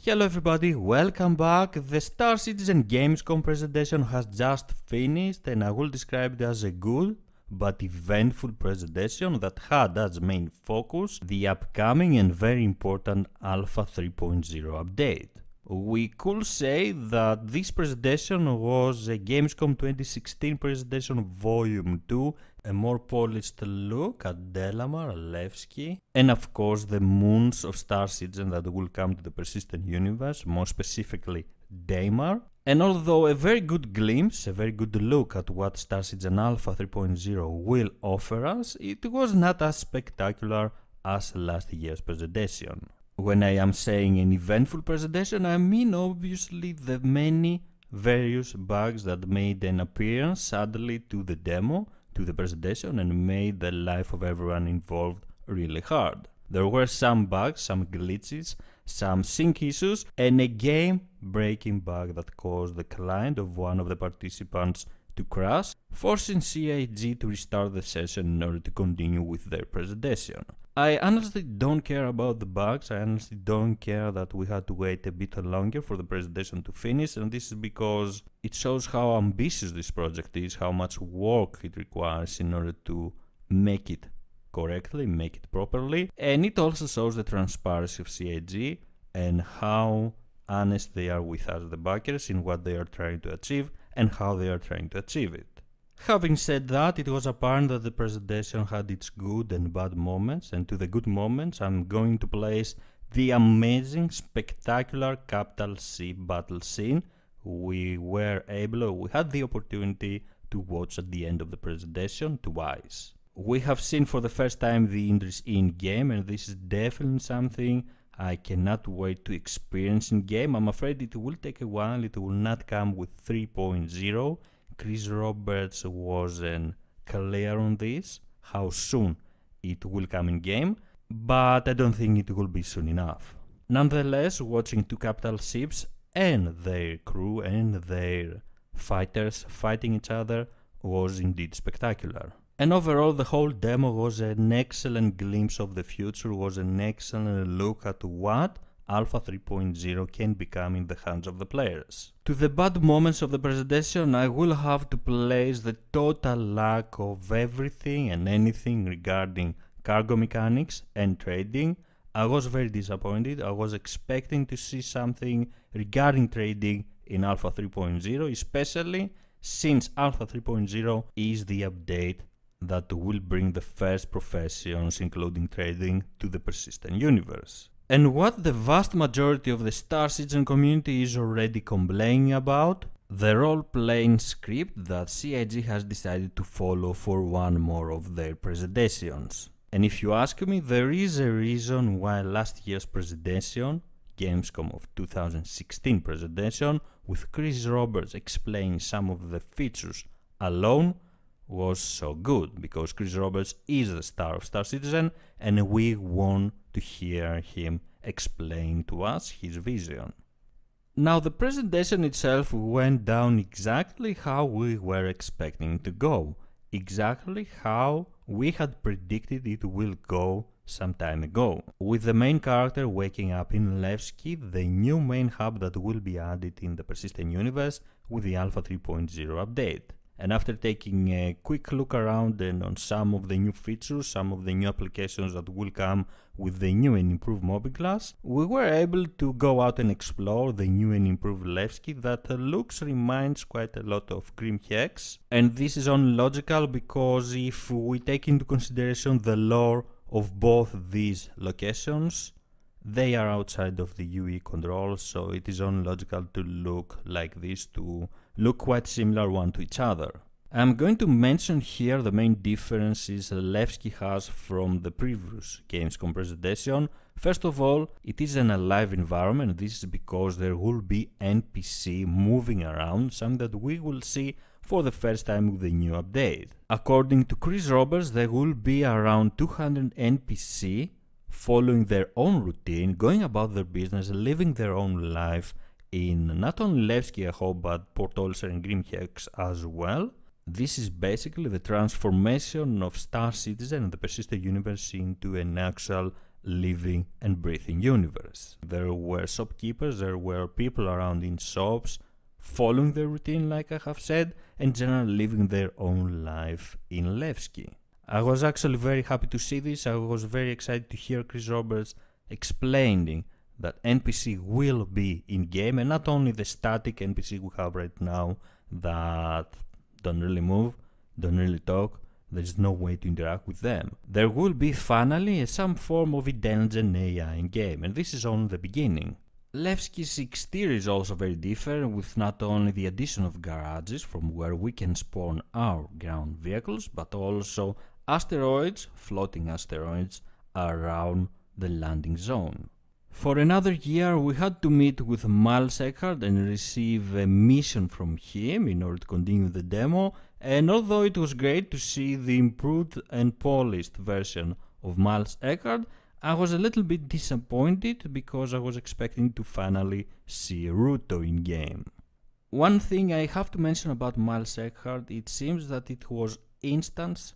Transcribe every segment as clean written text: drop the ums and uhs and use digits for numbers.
Hello everybody, welcome back. The Star Citizen Gamescom presentation has just finished and I will describe it as a good but eventful presentation that had as main focus the upcoming and very important Alpha 3.0 update. We could say that this presentation was a Gamescom 2016 presentation Volume 2, a more polished look at Delamar, Levski, and of course the moons of Star Citizen that will come to the persistent universe, more specifically Daymar. And although a very good glimpse, a very good look at what Star Citizen Alpha 3.0 will offer us, it was not as spectacular as last year's presentation. When I am saying an eventful presentation, I mean obviously the many various bugs that made an appearance suddenly to the demo, to the presentation, and made the life of everyone involved really hard. There were some bugs, some glitches, some sync issues, and a game-breaking bug that caused the client of one of the participants to crash, forcing CIG to restart the session in order to continue with their presentation. I honestly don't care about the bugs, I honestly don't care that we had to wait a bit longer for the presentation to finish, and this is because it shows how ambitious this project is, how much work it requires in order to make it correctly, make it properly, and it also shows the transparency of CIG and how honest they are with us, the backers, in what they are trying to achieve and how they are trying to achieve it. Having said that, it was apparent that the presentation had its good and bad moments, and to the good moments I'm going to place the amazing, spectacular Capital C battle scene we had the opportunity to watch at the end of the presentation twice. We have seen for the first time the Indris in-game, and this is definitely something I cannot wait to experience in-game. I'm afraid it will take a while, it will not come with 3.0. Chris Roberts wasn't clear on this, how soon it will come in game, but I don't think it will be soon enough. Nonetheless, watching two capital ships and their crew and their fighters fighting each other was indeed spectacular. And overall, the whole demo was an excellent glimpse of the future, was an excellent look at what Alpha 3.0 can become in the hands of the players. To the bad moments of the presentation, I will have to place the total lack of everything and anything regarding cargo mechanics and trading. I was very disappointed. I was expecting to see something regarding trading in Alpha 3.0, especially since Alpha 3.0 is the update that will bring the first professions, including trading, to the persistent universe. And what the vast majority of the Star Citizen community is already complaining about, the role-playing script that CIG has decided to follow for one more of their presentations. And if you ask me, there is a reason why last year's presentation, Gamescom of 2016 presentation, with Chris Roberts explaining some of the features alone, was so good, because Chris Roberts is the star of Star Citizen and we want to hear him explain to us his vision. Now, the presentation itself went down exactly how we were expecting to go, exactly how we had predicted it will go some time ago, with the main character waking up in Levski, the new main hub that will be added in the persistent universe with the Alpha 3.0 update. And after taking a quick look around and on some of the new features, some of the new applications that will come with the new and improved Mobigless, we were able to go out and explore the new and improved Levski that reminds quite a lot of Grim Hex. And this is only logical because if we take into consideration the lore of both these locations, they are outside of the UE control, so it is only logical to look like this, to look quite similar one to each other. I'm going to mention here the main differences Levski has from the previous Gamescom presentation. First of all, it is an alive environment. This is because there will be NPC moving around, something that we will see for the first time with the new update. According to Chris Roberts, there will be around 200 NPC following their own routine, going about their business, living their own life in not only Levski, I hope, but Port Olisar and Grim Hex as well. This is basically the transformation of Star Citizen and the persistent universe into an actual living and breathing universe. There were shopkeepers, there were people around in shops following their routine, like I have said, and generally living their own life in Levski. I was actually very happy to see this. I was very excited to hear Chris Roberts explaining that NPC will be in-game, and not only the static NPC we have right now that don't really move, don't really talk, there's no way to interact with them. There will be finally some form of intelligent AI in-game, and this is only the beginning. Levski's exterior is also very different, with not only the addition of garages from where we can spawn our ground vehicles, but also asteroids, floating asteroids, around the landing zone. For another year, we had to meet with Miles Eckhart and receive a mission from him in order to continue the demo, and although it was great to see the improved and polished version of Miles Eckhart, I was a little bit disappointed because I was expecting to finally see Ruto in game. One thing I have to mention about Miles Eckhart, it seems that it was instance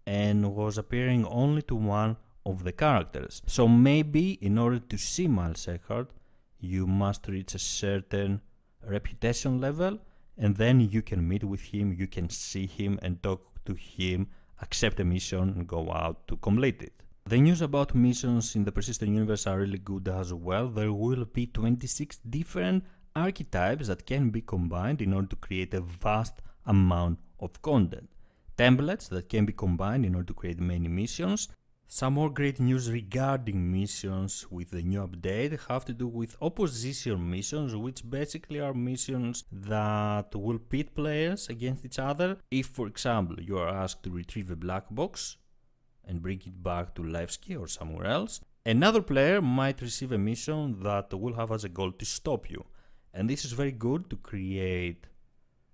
and was appearing only to one of the characters. So maybe in order to see Miles Eckhart, you must reach a certain reputation level, and then you can meet with him, you can see him and talk to him, accept a mission and go out to complete it. The news about missions in the Persistent Universe are really good as well. There will be 26 different archetypes that can be combined in order to create a vast amount of content. Templates that can be combined in order to create many missions. Some more great news regarding missions with the new update have to do with opposition missions, which basically are missions that will pit players against each other. If, for example, you are asked to retrieve a black box and bring it back to Levski or somewhere else, another player might receive a mission that will have as a goal to stop you. And this is very good to create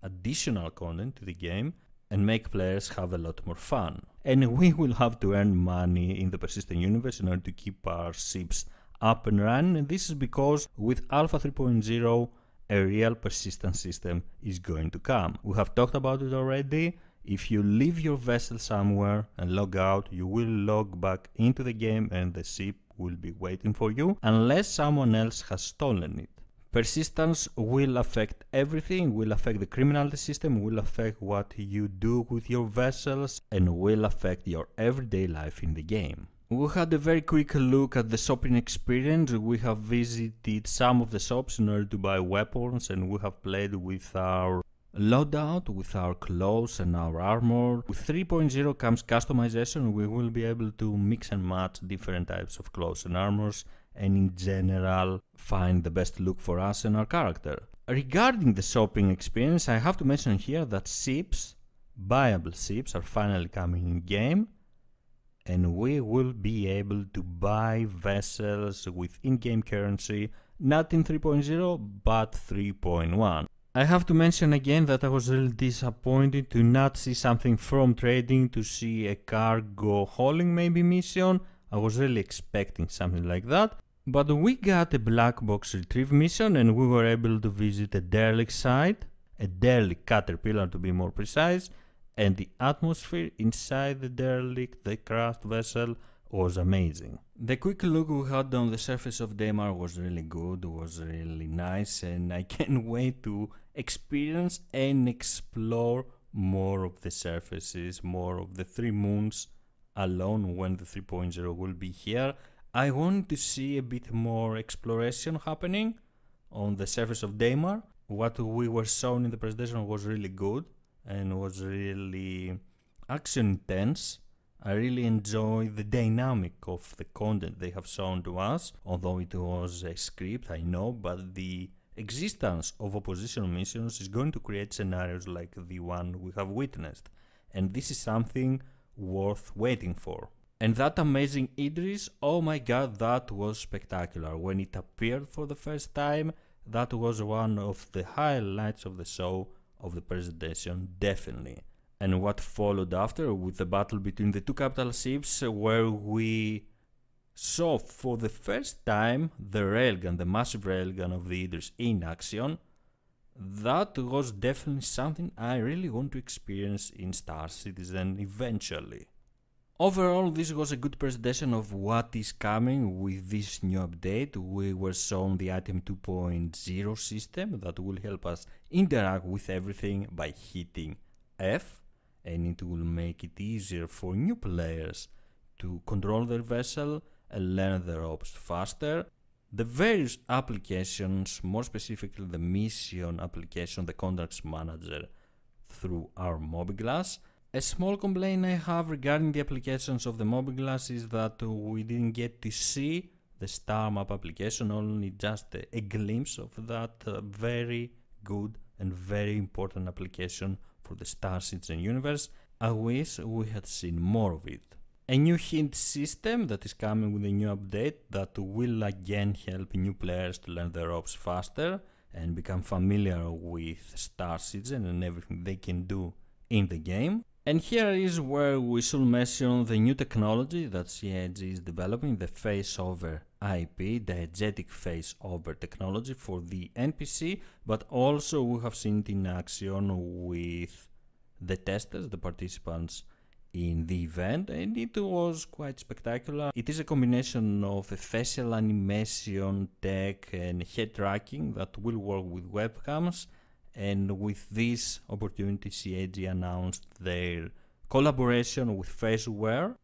additional content to the game and make players have a lot more fun. And we will have to earn money in the Persistent Universe in order to keep our ships up and running, and this is because with Alpha 3.0 a real persistence system is going to come. We have talked about it already. If you leave your vessel somewhere and log out, you will log back into the game and the ship will be waiting for you unless someone else has stolen it. Persistence will affect everything, will affect the criminality system, will affect what you do with your vessels, and will affect your everyday life in the game. We had a very quick look at the shopping experience. We have visited some of the shops in order to buy weapons, and we have played with our loadout, with our clothes and our armor. With 3.0 comes customization. We will be able to mix and match different types of clothes and armors, and in general find the best look for us and our character. Regarding the shopping experience, I have to mention here that ships, buyable ships, are finally coming in game, and we will be able to buy vessels with in-game currency, not in 3.0 but 3.1. I have to mention again that I was really disappointed to not see something from trading, to see a cargo hauling maybe mission. I was really expecting something like that. But we got a black box retrieve mission, and we were able to visit a derelict site, a derelict caterpillar to be more precise, and the atmosphere inside the derelict, the crashed vessel, was amazing. The quick look we had on the surface of Daymar was really good, was really nice, and I can't wait to experience and explore more of the surfaces, more of the 3 moons alone when the 3.0 will be here. I want to see a bit more exploration happening on the surface of Daymar. What we were shown in the presentation was really good and was really action intense. I really enjoy the dynamic of the content they have shown to us, although it was a script, I know, but the existence of opposition missions is going to create scenarios like the one we have witnessed, and this is something worth waiting for. And that amazing Idris, oh my god, that was spectacular. When it appeared for the first time, that was one of the highlights of the show, of the presentation, definitely. And what followed after with the battle between the 2 capital ships, where we saw for the first time the railgun, the massive railgun of the Idris in action, that was definitely something I really want to experience in Star Citizen eventually. Overall, this was a good presentation of what is coming with this new update. We were shown the Item 2.0 system that will help us interact with everything by hitting F, and it will make it easier for new players to control their vessel and learn the ropes faster. The various applications, more specifically the mission application, the contracts manager through our Mobiglass. A small complaint I have regarding the applications of the Mobiglass is that we didn't get to see the star map application, only just a glimpse of that very good and very important application for the Star Citizen universe. I wish we had seen more of it. A new hint system that is coming with a new update that will again help new players to learn the ropes faster and become familiar with Star Citizen and everything they can do in the game. And here is where we should mention the new technology that CIG is developing, the face-over IP, diegetic face-over technology for the NPC, but also we have seen it in action with the testers, the participants in the event, and it was quite spectacular. It is a combination of a facial animation tech and head tracking that will work with webcams. And with this opportunity, CIG announced their collaboration with Faceware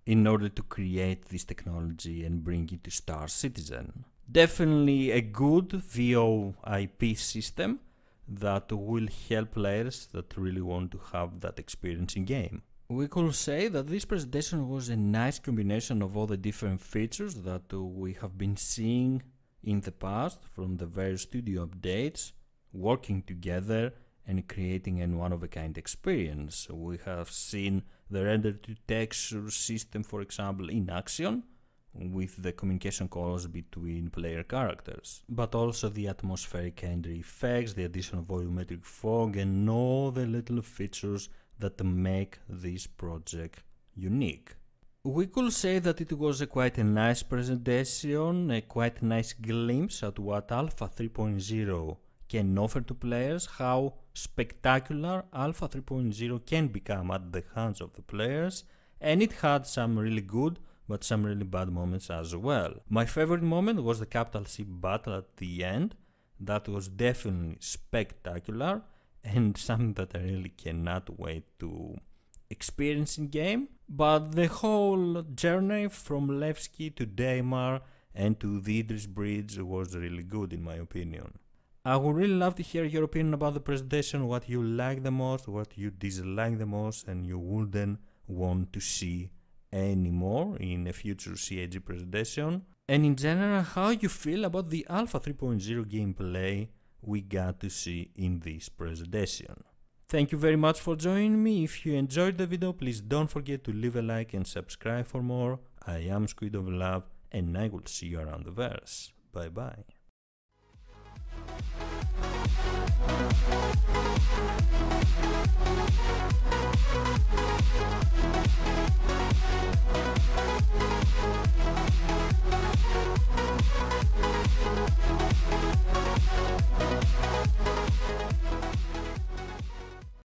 in order to create this technology and bring it to Star Citizen. Definitely a good VoIP system that will help players that really want to have that experience in game. We could say that this presentation was a nice combination of all the different features that we have been seeing in the past from the various studio updates, working together and creating a one-of-a-kind experience. We have seen the render-to-texture system, for example, in action, with the communication calls between player characters, but also the atmospheric entry effects, the addition of volumetric fog, and all the little features that make this project unique. We could say that it was quite a nice presentation, a quite nice glimpse at what Alpha 3.0 can offer to players, how spectacular Alpha 3.0 can become at the hands of the players, and it had some really good but some really bad moments as well. My favorite moment was the Capital C battle at the end. That was definitely spectacular and something that I really cannot wait to experience in game. But the whole journey from Levski to Daymar and to the Idris Bridge was really good in my opinion. I would really love to hear your opinion about the presentation, what you like the most, what you dislike the most, and you wouldn't want to see anymore in a future CIG presentation. And in general, how you feel about the Alpha 3.0 gameplay we got to see in this presentation. Thank you very much for joining me. If you enjoyed the video, please don't forget to leave a like and subscribe for more. I am Squid of Love and I will see you around the verse. Bye bye.